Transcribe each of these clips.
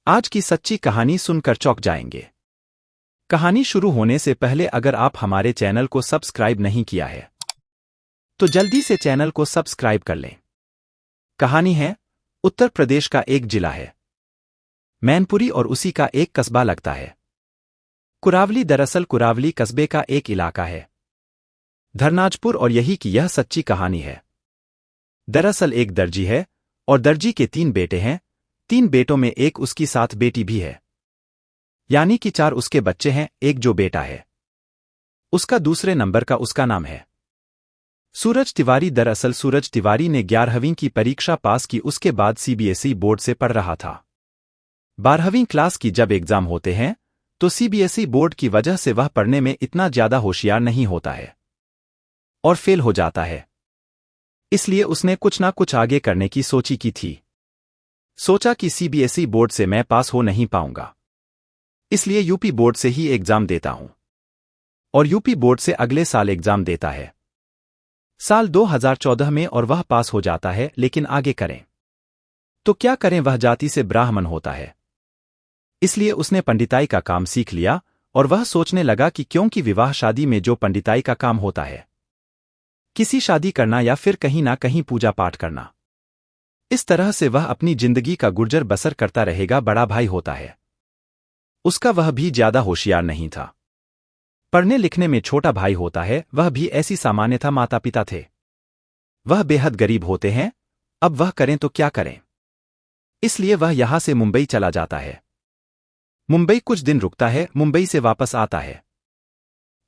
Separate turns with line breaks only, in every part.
आज की सच्ची कहानी सुनकर चौंक जाएंगे। कहानी शुरू होने से पहले अगर आप हमारे चैनल को सब्सक्राइब नहीं किया है तो जल्दी से चैनल को सब्सक्राइब कर लें। कहानी है, उत्तर प्रदेश का एक जिला है मैनपुरी और उसी का एक कस्बा लगता है कुरावली। दरअसल कुरावली कस्बे का एक इलाका है धरनाजपुर और यही की यह सच्ची कहानी है। दरअसल एक दर्जी है और दर्जी के 3 बेटे हैं। 3 बेटों में एक उसकी साथ बेटी भी है, यानी कि 4 उसके बच्चे हैं। एक जो बेटा है उसका दूसरे नंबर का उसका नाम है सूरज तिवारी। दरअसल सूरज तिवारी ने 11वीं की परीक्षा पास की, उसके बाद सीबीएसई बोर्ड से पढ़ रहा था। 12वीं क्लास की जब एग्जाम होते हैं तो सीबीएसई बोर्ड की वजह से वह पढ़ने में इतना ज्यादा होशियार नहीं होता है और फेल हो जाता है। इसलिए उसने कुछ ना कुछ आगे करने की सोची की थी। सोचा कि सीबीएसई बोर्ड से मैं पास हो नहीं पाऊंगा, इसलिए यूपी बोर्ड से ही एग्जाम देता हूं। और यूपी बोर्ड से अगले साल एग्जाम देता है, साल 2014 में, और वह पास हो जाता है। लेकिन आगे करें तो क्या करें, वह जाति से ब्राह्मण होता है। इसलिए उसने पंडिताई का काम सीख लिया और वह सोचने लगा कि क्योंकि विवाह शादी में जो पंडिताई का काम होता है, किसी शादी करना या फिर कहीं ना कहीं पूजा पाठ करना, इस तरह से वह अपनी जिंदगी का गुर्जर बसर करता रहेगा। बड़ा भाई होता है उसका, वह भी ज्यादा होशियार नहीं था। पढ़ने लिखने में छोटा भाई होता है, वह भी ऐसी सामान्य था। माता पिता थे वह बेहद गरीब होते हैं। अब वह करें तो क्या करें, इसलिए वह यहां से मुंबई चला जाता है। मुंबई कुछ दिन रुकता है, मुंबई से वापस आता है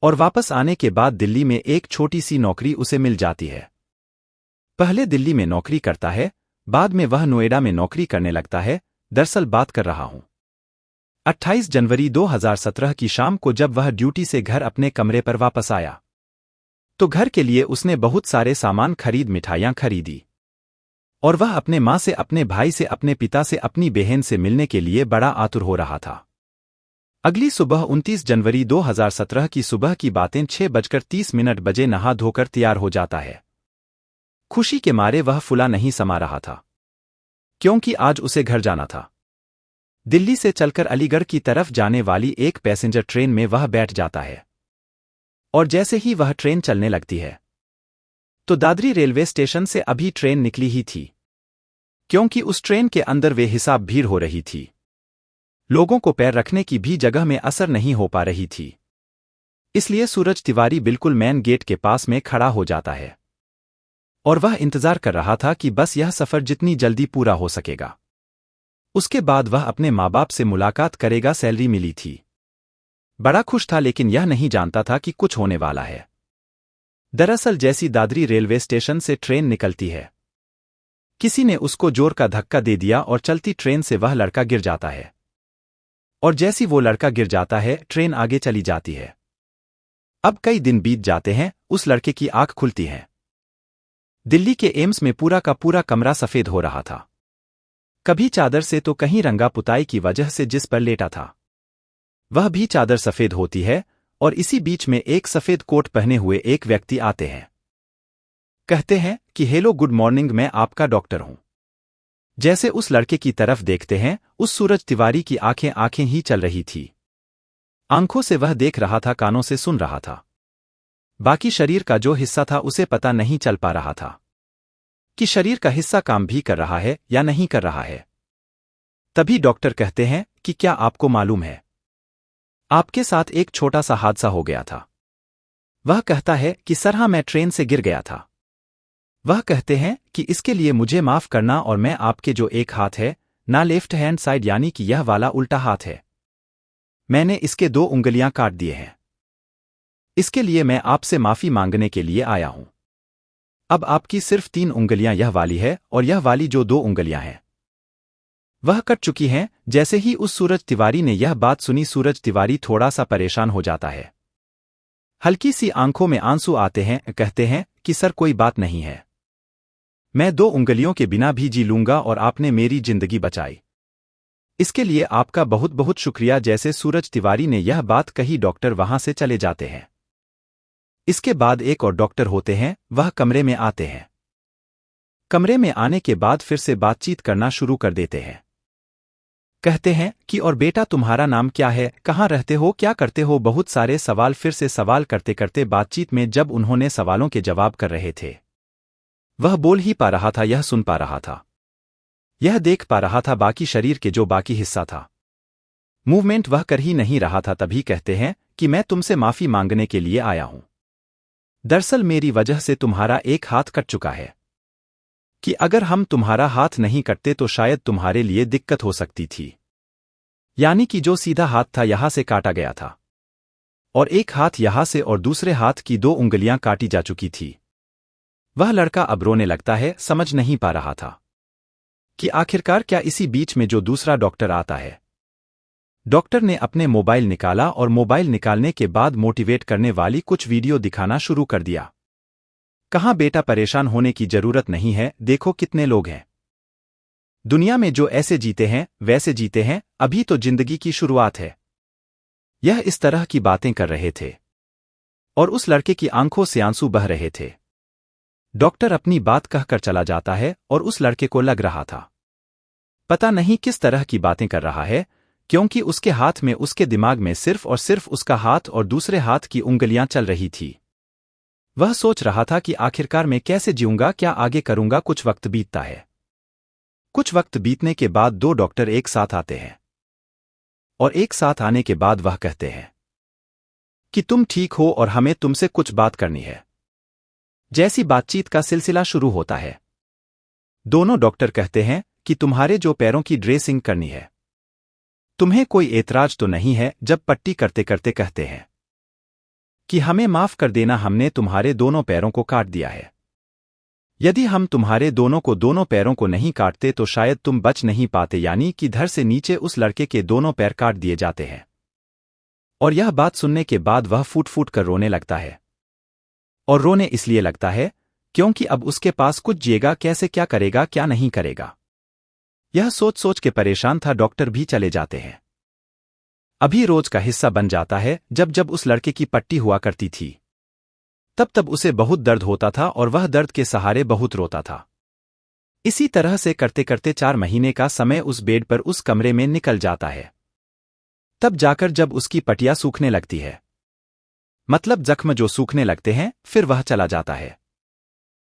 और वापस आने के बाद दिल्ली में एक छोटी सी नौकरी उसे मिल जाती है। पहले दिल्ली में नौकरी करता है, बाद में वह नोएडा में नौकरी करने लगता है। दरअसल बात कर रहा हूं 28 जनवरी 2017 की शाम को, जब वह ड्यूटी से घर अपने कमरे पर वापस आया तो घर के लिए उसने बहुत सारे सामान खरीद, मिठाइयां खरीदी और वह अपने मां से, अपने भाई से, अपने पिता से, अपनी बहन से मिलने के लिए बड़ा आतुर हो रहा था। अगली सुबह 29 जनवरी 2017 की सुबह की बातें 6:30 बजे नहा धोकर तैयार हो जाता है। खुशी के मारे वह फुला नहीं समा रहा था, क्योंकि आज उसे घर जाना था। दिल्ली से चलकर अलीगढ़ की तरफ जाने वाली एक पैसेंजर ट्रेन में वह बैठ जाता है और जैसे ही वह ट्रेन चलने लगती है तो दादरी रेलवे स्टेशन से अभी ट्रेन निकली ही थी, क्योंकि उस ट्रेन के अंदर वे हिसाब भीड़ हो रही थी। लोगों को पैर रखने की भी जगह में असर नहीं हो पा रही थी। इसलिए सूरज तिवारी बिल्कुल मेन गेट के पास में खड़ा हो जाता है और वह इंतजार कर रहा था कि बस यह सफर जितनी जल्दी पूरा हो सकेगा, उसके बाद वह अपने माँ बाप से मुलाकात करेगा। सैलरी मिली थी, बड़ा खुश था, लेकिन यह नहीं जानता था कि कुछ होने वाला है। दरअसल जैसी दादरी रेलवे स्टेशन से ट्रेन निकलती है, किसी ने उसको जोर का धक्का दे दिया और चलती ट्रेन से वह लड़का गिर जाता है। और जैसी वो लड़का गिर जाता है, ट्रेन आगे चली जाती है। अब कई दिन बीत जाते हैं, उस लड़के की आंख खुलती है। दिल्ली के एम्स में पूरा का पूरा कमरा सफेद हो रहा था, कभी चादर से तो कहीं रंगा पुताई की वजह से जिस पर लेटा था वह भी चादर सफेद होती है। और इसी बीच में एक सफेद कोट पहने हुए एक व्यक्ति आते हैं, कहते हैं कि हेलो गुड मॉर्निंग, मैं आपका डॉक्टर हूं। जैसे उस लड़के की तरफ देखते हैं, उस सूरज तिवारी की आंखें ही चल रही थी। आंखों से वह देख रहा था, कानों से सुन रहा था, बाकी शरीर का जो हिस्सा था उसे पता नहीं चल पा रहा था कि शरीर का हिस्सा काम भी कर रहा है या नहीं कर रहा है। तभी डॉक्टर कहते हैं कि क्या आपको मालूम है, आपके साथ एक छोटा सा हादसा हो गया था। वह कहता है कि सर हाँ, मैं ट्रेन से गिर गया था। वह कहते हैं कि इसके लिए मुझे माफ करना, और मैं आपके जो एक हाथ है ना, लेफ्ट हैंड साइड, यानी कि यह वाला उल्टा हाथ है, मैंने इसके 2 उंगलियां काट दिए हैं। इसके लिए मैं आपसे माफी मांगने के लिए आया हूं। अब आपकी सिर्फ 3 उंगलियां, यह वाली है और यह वाली जो 2 उंगलियां हैं वह कट चुकी हैं। जैसे ही उस सूरज तिवारी ने यह बात सुनी, सूरज तिवारी थोड़ा सा परेशान हो जाता है। हल्की सी आंखों में आंसू आते हैं। कहते हैं कि सर कोई बात नहीं है, मैं 2 उंगलियों के बिना भी जी लूंगा और आपने मेरी जिंदगी बचाई, इसके लिए आपका बहुत बहुत शुक्रिया। जैसे सूरज तिवारी ने यह बात कही, डॉक्टर वहां से चले जाते हैं। इसके बाद एक और डॉक्टर होते हैं, वह कमरे में आते हैं। कमरे में आने के बाद फिर से बातचीत करना शुरू कर देते हैं। कहते हैं कि और बेटा तुम्हारा नाम क्या है, कहाँ रहते हो, क्या करते हो। बहुत सारे सवाल फिर से सवाल करते करते बातचीत में जब उन्होंने सवालों के जवाब कर रहे थे, वह बोल ही पा रहा था, यह सुन पा रहा था, यह देख पा रहा था बाकी शरीर के जो बाकी हिस्सा था, मूवमेंट वह कर ही नहीं रहा था। तभी कहते हैं कि मैं तुमसे माफी मांगने के लिए आया हूं। दरअसल मेरी वजह से तुम्हारा एक हाथ कट चुका है, कि अगर हम तुम्हारा हाथ नहीं कटते तो शायद तुम्हारे लिए दिक्कत हो सकती थी। यानी कि जो सीधा हाथ था यहां से काटा गया था, और एक हाथ यहां से और दूसरे हाथ की 2 उंगलियां काटी जा चुकी थी। वह लड़का अब रोने लगता है, समझ नहीं पा रहा था कि आखिरकार क्या। इसी बीच में जो दूसरा डॉक्टर आता है, डॉक्टर ने अपने मोबाइल निकाला और मोबाइल निकालने के बाद मोटिवेट करने वाली कुछ वीडियो दिखाना शुरू कर दिया। कहाँ बेटा परेशान होने की जरूरत नहीं है, देखो कितने लोग हैं दुनिया में जो ऐसे जीते हैं वैसे जीते हैं, अभी तो जिंदगी की शुरुआत है। यह इस तरह की बातें कर रहे थे और उस लड़के की आंखों से आंसू बह रहे थे। डॉक्टर अपनी बात कहकर चला जाता है और उस लड़के को लग रहा था पता नहीं किस तरह की बातें कर रहा है, क्योंकि उसके हाथ में, उसके दिमाग में सिर्फ और सिर्फ उसका हाथ और दूसरे हाथ की उंगलियां चल रही थी। वह सोच रहा था कि आखिरकार मैं कैसे जीऊंगा, क्या आगे करूंगा। कुछ वक्त बीतता है। कुछ वक्त बीतने के बाद 2 डॉक्टर एक साथ आते हैं और एक साथ आने के बाद वह कहते हैं कि तुम ठीक हो और हमें तुमसे कुछ बात करनी है। जैसी बातचीत का सिलसिला शुरू होता है, दोनों डॉक्टर कहते हैं कि तुम्हारे जो पैरों की ड्रेसिंग करनी है, तुम्हें कोई एतराज तो नहीं है। जब पट्टी करते करते कहते हैं कि हमें माफ कर देना, हमने तुम्हारे दोनों पैरों को काट दिया है। यदि हम तुम्हारे दोनों पैरों को नहीं काटते तो शायद तुम बच नहीं पाते। यानी कि धड़ से नीचे उस लड़के के दोनों पैर काट दिए जाते हैं। और यह बात सुनने के बाद वह फूट फूट कर रोने लगता है, और रोने इसलिए लगता है क्योंकि अब उसके पास कुछ जिएगा कैसे, क्या करेगा, क्या नहीं करेगा। यह सोच सोच के परेशान था। डॉक्टर भी चले जाते हैं। अभी रोज का हिस्सा बन जाता है। जब जब उस लड़के की पट्टी हुआ करती थी तब तब उसे बहुत दर्द होता था और वह दर्द के सहारे बहुत रोता था। इसी तरह से करते करते 4 महीने का समय उस बेड पर, उस कमरे में निकल जाता है। तब जाकर जब उसकी पट्टियां सूखने लगती है, मतलब जख्म जो सूखने लगते हैं, फिर वह चला जाता है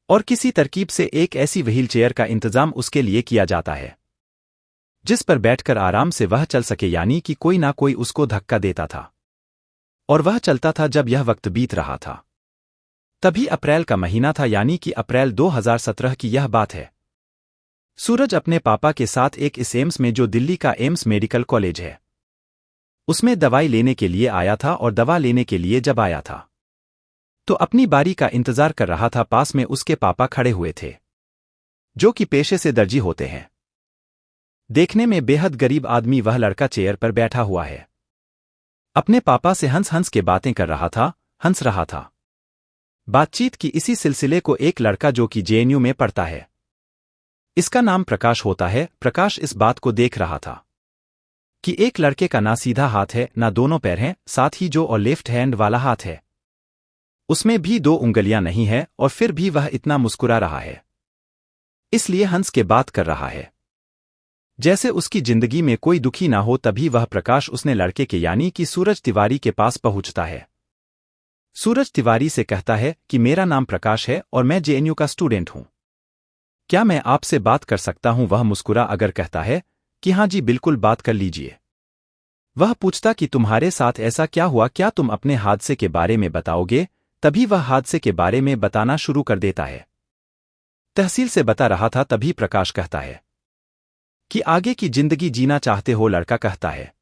और किसी तरकीब से एक ऐसी व्हील चेयर का इंतजाम उसके लिए किया जाता है जिस पर बैठकर आराम से वह चल सके। यानी कि कोई ना कोई उसको धक्का देता था और वह चलता था। जब यह वक्त बीत रहा था तभी अप्रैल का महीना था, यानी कि अप्रैल 2017 की यह बात है। सूरज अपने पापा के साथ एक इस एम्स में, जो दिल्ली का एम्स मेडिकल कॉलेज है, उसमें दवाई लेने के लिए आया था। और दवा लेने के लिए जब आया था तो अपनी बारी का इंतजार कर रहा था। पास में उसके पापा खड़े हुए थे, जो कि पेशे से दर्जी होते हैं। देखने में बेहद गरीब आदमी वह लड़का चेयर पर बैठा हुआ है, अपने पापा से हंस हंस के बातें कर रहा था, हंस रहा था। बातचीत की इसी सिलसिले को एक लड़का जो कि जेएनयू में पढ़ता है, इसका नाम प्रकाश होता है। प्रकाश इस बात को देख रहा था कि एक लड़के का ना सीधा हाथ है, ना दोनों पैर हैं, साथ ही जो और लेफ्ट हैंड वाला हाथ है उसमें भी 2 उंगलियां नहीं है, और फिर भी वह इतना मुस्कुरा रहा है, इसलिए हंस के बात कर रहा है जैसे उसकी जिंदगी में कोई दुखी ना हो। तभी वह प्रकाश उसने लड़के के, यानी कि सूरज तिवारी के पास पहुंचता है। सूरज तिवारी से कहता है कि मेरा नाम प्रकाश है और मैं जेएनयू का स्टूडेंट हूं, क्या मैं आपसे बात कर सकता हूं। वह मुस्कुरा अगर कहता है कि हाँ जी बिल्कुल, बात कर लीजिए। वह पूछता कि तुम्हारे साथ ऐसा क्या हुआ, क्या तुम अपने हादसे के बारे में बताओगे। तभी वह हादसे के बारे में बताना शुरू कर देता है। तहसील से बता रहा था। तभी प्रकाश कहता है कि आगे की जिंदगी जीना चाहते हो। लड़का कहता है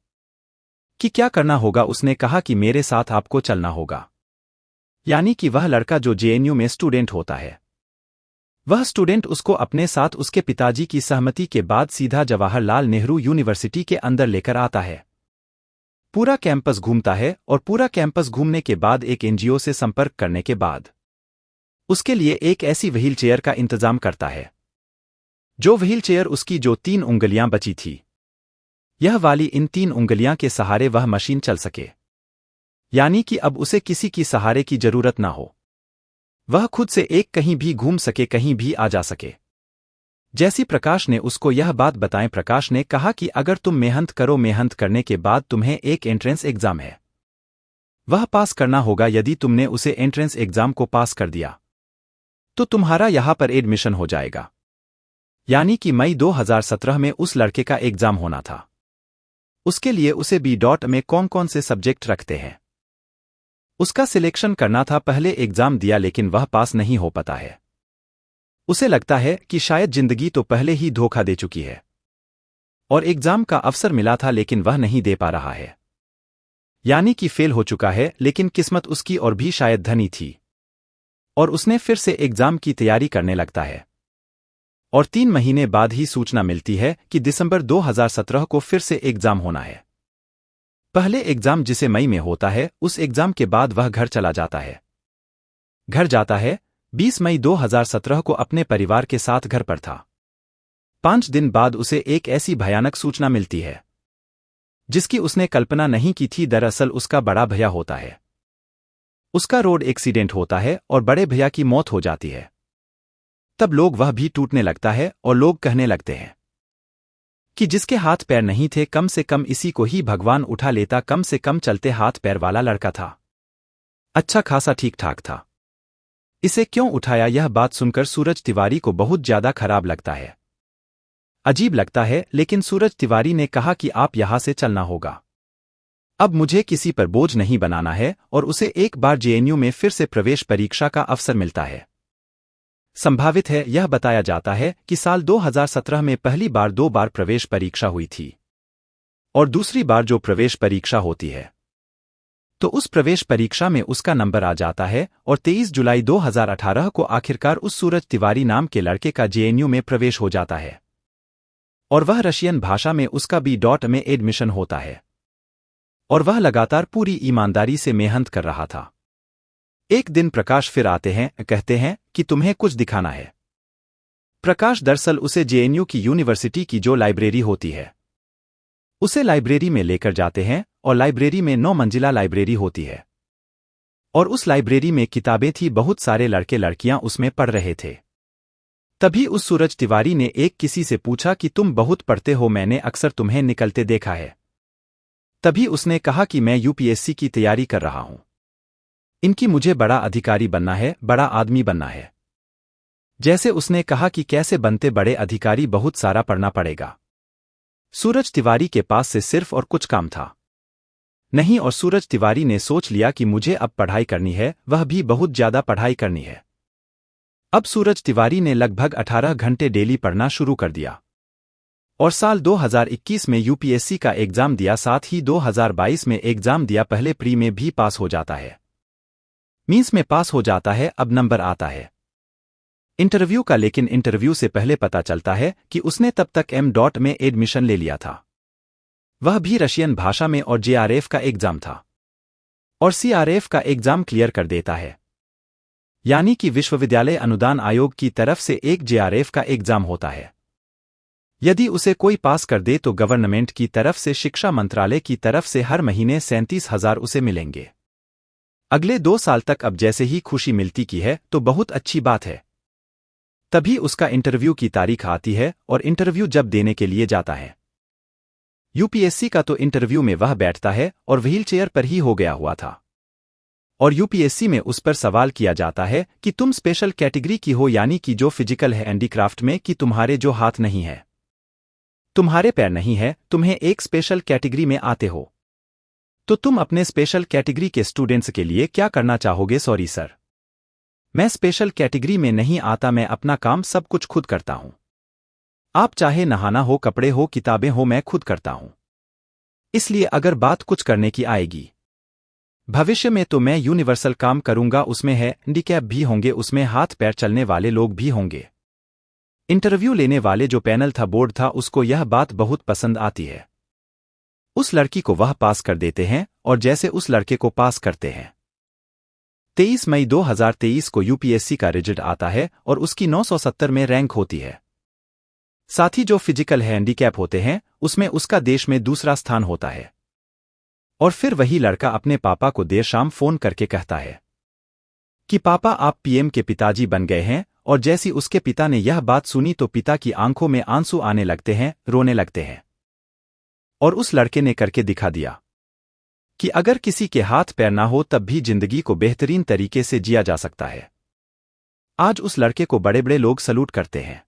कि क्या करना होगा। उसने कहा कि मेरे साथ आपको चलना होगा। यानी कि वह लड़का जो जेएनयू में स्टूडेंट होता है, वह स्टूडेंट उसको अपने साथ उसके पिताजी की सहमति के बाद सीधा जवाहरलाल नेहरू यूनिवर्सिटी के अंदर लेकर आता है। पूरा कैंपस घूमता है और पूरा कैंपस घूमने के बाद एक एनजीओ से संपर्क करने के बाद उसके लिए एक ऐसी व्हील चेयर का इंतजाम करता है, जो व्हील चेयर उसकी जो 3 उंगलियां बची थी, यह वाली इन 3 उंगलियां के सहारे वह मशीन चल सके। यानी कि अब उसे किसी की सहारे की जरूरत ना हो, वह खुद से एक कहीं भी घूम सके, कहीं भी आ जा सके। जैसी प्रकाश ने उसको यह बात बताएं, प्रकाश ने कहा कि अगर तुम मेहनत करो, मेहनत करने के बाद तुम्हें एक एंट्रेंस एग्जाम है, वह पास करना होगा। यदि तुमने उसे एंट्रेंस एग्जाम को पास कर दिया तो तुम्हारा यहां पर एडमिशन हो जाएगा। यानी कि मई 2017 में उस लड़के का एग्जाम होना था। उसके लिए उसे बी डॉट में कौन कौन से सब्जेक्ट रखते हैं उसका सिलेक्शन करना था। पहले एग्जाम दिया लेकिन वह पास नहीं हो पाता है। उसे लगता है कि शायद जिंदगी तो पहले ही धोखा दे चुकी है और एग्जाम का अवसर मिला था लेकिन वह नहीं दे पा रहा है। यानी कि फेल हो चुका है। लेकिन किस्मत उसकी और भी शायद धनी थी और उसने फिर से एग्जाम की तैयारी करने लगता है। और 3 महीने बाद ही सूचना मिलती है कि दिसंबर 2017 को फिर से एग्जाम होना है। पहले एग्जाम जिसे मई में होता है, उस एग्जाम के बाद वह घर चला जाता है। घर जाता है 20 मई 2017 को अपने परिवार के साथ घर पर था। 5 दिन बाद उसे एक ऐसी भयानक सूचना मिलती है जिसकी उसने कल्पना नहीं की थी। दरअसल उसका बड़ा भैया होता है, उसका रोड एक्सीडेंट होता है और बड़े भैया की मौत हो जाती है। तब लोग वह भी टूटने लगता है और लोग कहने लगते हैं कि जिसके हाथ पैर नहीं थे कम से कम इसी को ही भगवान उठा लेता। कम से कम चलते हाथ पैर वाला लड़का था, अच्छा खासा ठीक ठाक था, इसे क्यों उठाया? यह बात सुनकर सूरज तिवारी को बहुत ज्यादा खराब लगता है, अजीब लगता है। लेकिन सूरज तिवारी ने कहा कि आप यहां से चलना होगा, अब मुझे किसी पर बोझ नहीं बनाना है। और उसे एक बार जेएनयू में फिर से प्रवेश परीक्षा का अवसर मिलता है। संभावित है, यह बताया जाता है कि साल 2017 में पहली बार 2 बार प्रवेश परीक्षा हुई थी और दूसरी बार जो प्रवेश परीक्षा होती है तो उस प्रवेश परीक्षा में उसका नंबर आ जाता है और 23 जुलाई 2018 को आखिरकार उस सूरज तिवारी नाम के लड़के का जेएनयू में प्रवेश हो जाता है और वह रशियन भाषा में उसका बी डॉट में एडमिशन होता है और वह लगातार पूरी ईमानदारी से मेहनत कर रहा था। एक दिन प्रकाश फिर आते हैं, कहते हैं कि तुम्हें कुछ दिखाना है। प्रकाश दरअसल उसे जेएनयू की यूनिवर्सिटी की जो लाइब्रेरी होती है उसे लाइब्रेरी में लेकर जाते हैं और लाइब्रेरी में 9 मंजिला लाइब्रेरी होती है और उस लाइब्रेरी में किताबें थी। बहुत सारे लड़के लड़कियां उसमें पढ़ रहे थे। तभी उस सूरज तिवारी ने एक किसी से पूछा कि तुम बहुत पढ़ते हो, मैंने अक्सर तुम्हें निकलते देखा है। तभी उसने कहा कि मैं यूपीएससी की तैयारी कर रहा हूं, इनकी मुझे बड़ा अधिकारी बनना है, बड़ा आदमी बनना है। जैसे उसने कहा कि कैसे बनते बड़े अधिकारी, बहुत सारा पढ़ना पड़ेगा। सूरज तिवारी के पास से सिर्फ और कुछ काम था नहीं और सूरज तिवारी ने सोच लिया कि मुझे अब पढ़ाई करनी है, वह भी बहुत ज्यादा पढ़ाई करनी है। अब सूरज तिवारी ने लगभग 18 घंटे डेली पढ़ना शुरू कर दिया और साल 2021 में यूपीएससी का एग्जाम दिया, साथ ही 2022 में एग्जाम दिया। पहले प्री में भी पास हो जाता है, मींस में पास हो जाता है। अब नंबर आता है इंटरव्यू का, लेकिन इंटरव्यू से पहले पता चलता है कि उसने तब तक एम डॉट में एडमिशन ले लिया था, वह भी रशियन भाषा में, और जेआरएफ का एग्जाम था और सीआरएफ का एग्जाम क्लियर कर देता है। यानी कि विश्वविद्यालय अनुदान आयोग की तरफ से एक जेआरएफ का एग्जाम होता है। यदि उसे कोई पास कर दे तो गवर्नमेंट की तरफ से, शिक्षा मंत्रालय की तरफ से हर महीने 37,000 उसे मिलेंगे अगले 2 साल तक। अब जैसे ही खुशी मिलती की है तो बहुत अच्छी बात है। तभी उसका इंटरव्यू की तारीख आती है और इंटरव्यू जब देने के लिए जाता है यूपीएससी का, तो इंटरव्यू में वह बैठता है और व्हीलचेयर पर ही हो गया हुआ था और यूपीएससी में उस पर सवाल किया जाता है कि तुम स्पेशल कैटेगरी की हो, यानी कि जो फिजिकल है हैंडीक्राफ्ट में, कि तुम्हारे जो हाथ नहीं है, तुम्हारे पैर नहीं है, तुम्हें एक स्पेशल कैटेगरी में आते हो, तो तुम अपने स्पेशल कैटेगरी के स्टूडेंट्स के लिए क्या करना चाहोगे? सॉरी सर, मैं स्पेशल कैटेगरी में नहीं आता, मैं अपना काम सब कुछ खुद करता हूं। आप चाहे नहाना हो, कपड़े हो, किताबें हो, मैं खुद करता हूं। इसलिए अगर बात कुछ करने की आएगी भविष्य में तो मैं यूनिवर्सल काम करूंगा, उसमें है हैंडीकैप भी होंगे, उसमें हाथ पैर चलने वाले लोग भी होंगे। इंटरव्यू लेने वाले जो पैनल था, बोर्ड था, उसको यह बात बहुत पसंद आती है। उस लड़की को वह पास कर देते हैं और जैसे उस लड़के को पास करते हैं 23 मई 2023 को यूपीएससी का रिजल्ट आता है और उसकी 970 में रैंक होती है। साथ ही जो फिजिकल हैंडीकैप होते हैं उसमें उसका देश में दूसरा स्थान होता है। और फिर वही लड़का अपने पापा को देर शाम फोन करके कहता है कि पापा, आप पीएम के पिताजी बन गए हैं और जैसी उसके पिता ने यह बात सुनी तो पिता की आंखों में आंसू आने लगते हैं, रोने लगते हैं। और उस लड़के ने करके दिखा दिया कि अगर किसी के हाथ पैर ना हो तब भी जिंदगी को बेहतरीन तरीके से जिया जा सकता है। आज उस लड़के को बड़े बड़े लोग सलूट करते हैं।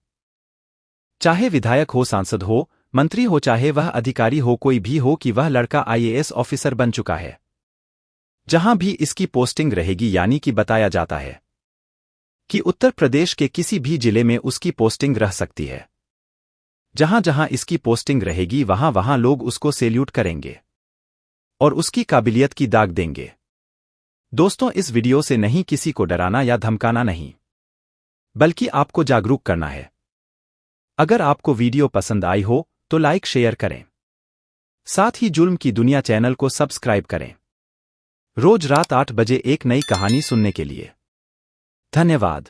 चाहे विधायक हो, सांसद हो, मंत्री हो, चाहे वह अधिकारी हो, कोई भी हो, कि वह लड़का IAS ऑफिसर बन चुका है। जहां भी इसकी पोस्टिंग रहेगी, यानी कि बताया जाता है कि उत्तर प्रदेश के किसी भी जिले में उसकी पोस्टिंग रह सकती है। जहां जहां इसकी पोस्टिंग रहेगी वहां वहां लोग उसको सैल्यूट करेंगे और उसकी काबिलियत की दाग देंगे। दोस्तों, इस वीडियो से नहीं किसी को डराना या धमकाना नहीं, बल्कि आपको जागरूक करना है। अगर आपको वीडियो पसंद आई हो तो लाइक शेयर करें। साथ ही जुल्म की दुनिया चैनल को सब्सक्राइब करें। रोज रात 8 बजे एक नई कहानी सुनने के लिए। धन्यवाद।